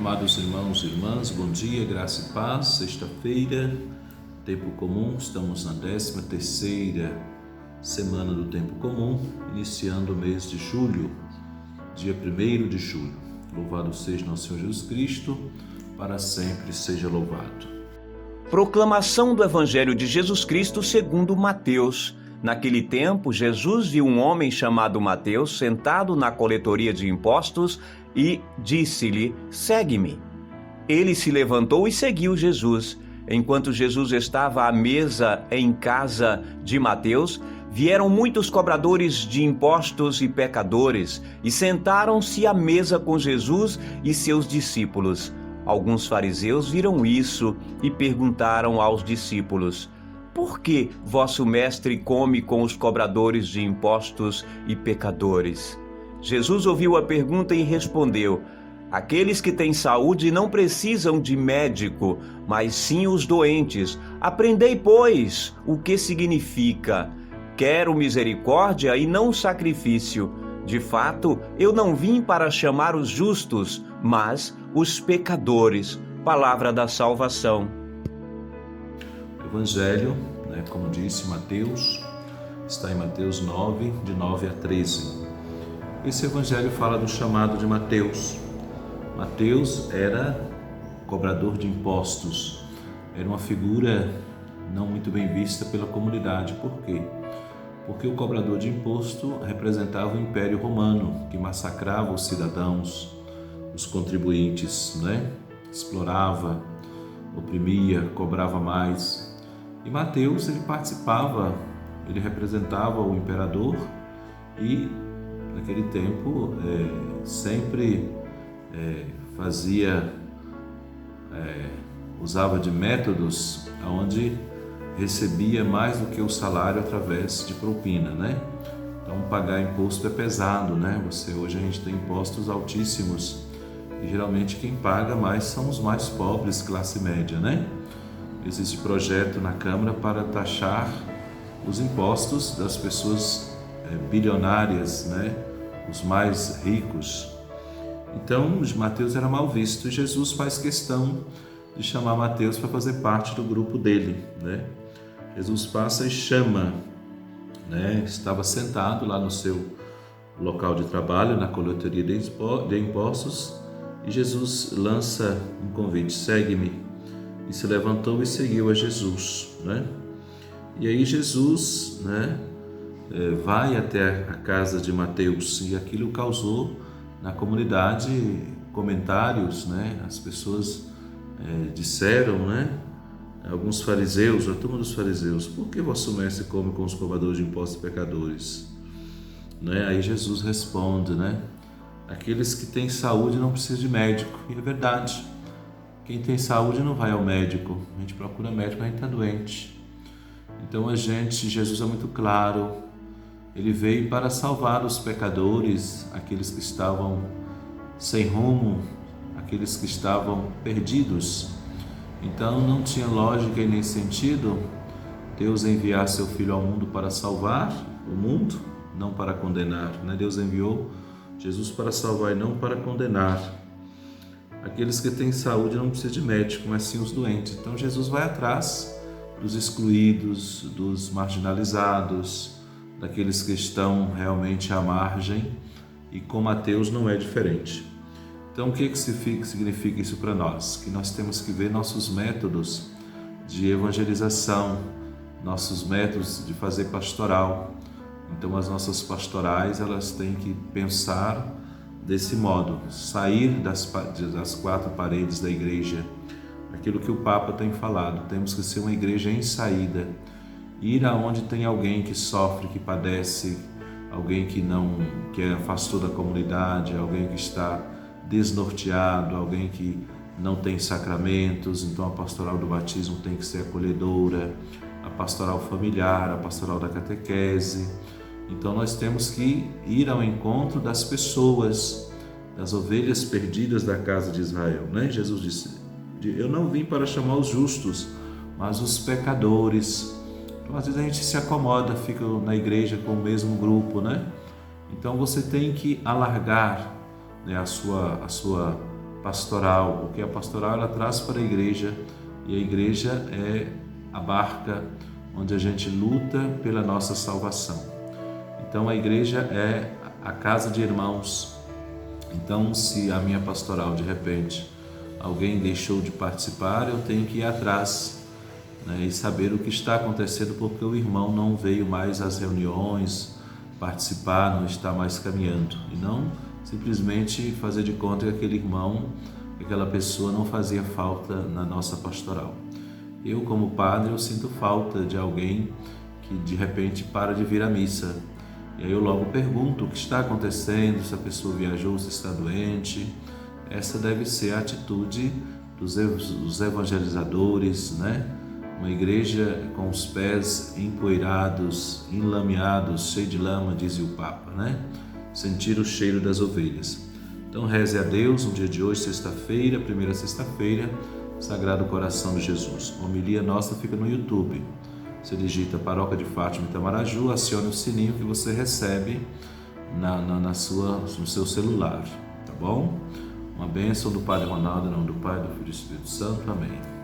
Amados irmãos e irmãs, bom dia, graça e paz. Sexta-feira, tempo comum, estamos na 13ª semana do tempo comum, iniciando o mês de julho, dia 1º de julho. Louvado seja nosso Senhor Jesus Cristo, para sempre seja louvado. Proclamação do Evangelho de Jesus Cristo segundo Mateus. Naquele tempo, Jesus viu um homem chamado Mateus sentado na coletoria de impostos e disse-lhe: "Segue-me." Ele se levantou e seguiu Jesus. Enquanto Jesus estava à mesa em casa de Mateus, vieram muitos cobradores de impostos e pecadores e sentaram-se à mesa com Jesus e seus discípulos. Alguns fariseus viram isso e perguntaram aos discípulos: "Por que vosso mestre come com os cobradores de impostos e pecadores?" Jesus ouviu a pergunta e respondeu: "Aqueles que têm saúde não precisam de médico, mas sim os doentes. Aprendei, pois, o que significa: quero misericórdia e não sacrifício. De fato, eu não vim para chamar os justos, mas os pecadores." Palavra da salvação. Evangelho, como disse Mateus, está em Mateus 9, de 9 a 13. Esse evangelho fala do chamado de Mateus. Mateus era cobrador de impostos, era uma figura não muito bem vista pela comunidade. Por quê? Porque o cobrador de imposto representava o Império Romano, que massacrava os cidadãos, os contribuintes, explorava, oprimia, cobrava mais. E Mateus, ele participava, ele representava o imperador e, naquele tempo, sempre usava de métodos onde recebia mais do que o salário através de propina, Então, pagar imposto é pesado, Hoje a gente tem impostos altíssimos e geralmente quem paga mais são os mais pobres, classe média, Existe projeto na Câmara para taxar os impostos das pessoas bilionárias, os mais ricos. Então, Mateus era mal visto e Jesus faz questão de chamar Mateus para fazer parte do grupo dele, Jesus passa e chama, Estava sentado lá no seu local de trabalho, na coletoria de impostos, e Jesus lança um convite: "Segue-me." E se levantou e seguiu a Jesus, E aí Jesus, vai até a casa de Mateus, e aquilo causou na comunidade comentários, As pessoas disseram, alguns fariseus, a turma dos fariseus: "Por que vosso mestre come com os cobradores de impostos e pecadores?" Aí Jesus responde, "Aqueles que têm saúde não precisam de médico." E é verdade. Quem tem saúde não vai ao médico. A gente procura médico quando a gente está doente. Então Jesus é muito claro. Ele veio para salvar os pecadores, aqueles que estavam sem rumo, aqueles que estavam perdidos. Então não tinha lógica e nem sentido Deus enviar seu Filho ao mundo para salvar o mundo, não para condenar. Deus enviou Jesus para salvar e não para condenar. Aqueles que têm saúde não precisam de médico, mas sim os doentes. Então Jesus vai atrás dos excluídos, dos marginalizados, daqueles que estão realmente à margem, e com Mateus não é diferente. Então, o que significa isso para nós? Que nós temos que ver nossos métodos de evangelização, nossos métodos de fazer pastoral. Então, as nossas pastorais, elas têm que pensar desse modo: sair das 4 paredes da igreja, aquilo que o Papa tem falado. Temos que ser uma igreja em saída, ir aonde tem alguém que sofre, que padece, alguém que afastou da comunidade, alguém que está desnorteado, alguém que não tem sacramentos. Então a pastoral do batismo tem que ser acolhedora, a pastoral familiar, a pastoral da catequese. Então nós temos que ir ao encontro das pessoas, das ovelhas perdidas da casa de Israel, Jesus disse: "Eu não vim para chamar os justos, mas os pecadores." Então às vezes a gente se acomoda, fica na igreja com o mesmo grupo, Então você tem que alargar, a sua pastoral, porque a pastoral ela traz para a igreja, e a igreja é a barca onde a gente luta pela nossa salvação. Então a igreja é a casa de irmãos. Então, se a minha pastoral, de repente, alguém deixou de participar, eu tenho que ir atrás, né, e saber o que está acontecendo, porque o irmão não veio mais às reuniões, participar, não está mais caminhando. E não simplesmente fazer de conta que aquele irmão, que aquela pessoa não fazia falta na nossa pastoral. Eu, como padre, eu sinto falta de alguém que de repente para de vir à missa. E aí eu logo pergunto o que está acontecendo, se a pessoa viajou, se está doente. Essa deve ser a atitude dos evangelizadores, né? Uma igreja com os pés empoeirados, enlameados, cheio de lama, dizia o Papa, né? Sentir o cheiro das ovelhas. Então reze a Deus no dia de hoje, sexta-feira, primeira sexta-feira, Sagrado Coração de Jesus. A homilia nossa fica no YouTube. Você digita Paróquia de Fátima Itamaraju, acione o sininho que você recebe no seu celular, tá bom? Uma bênção do Padre Ronaldo, em nome do Pai, do Filho e do Espírito Santo. Amém.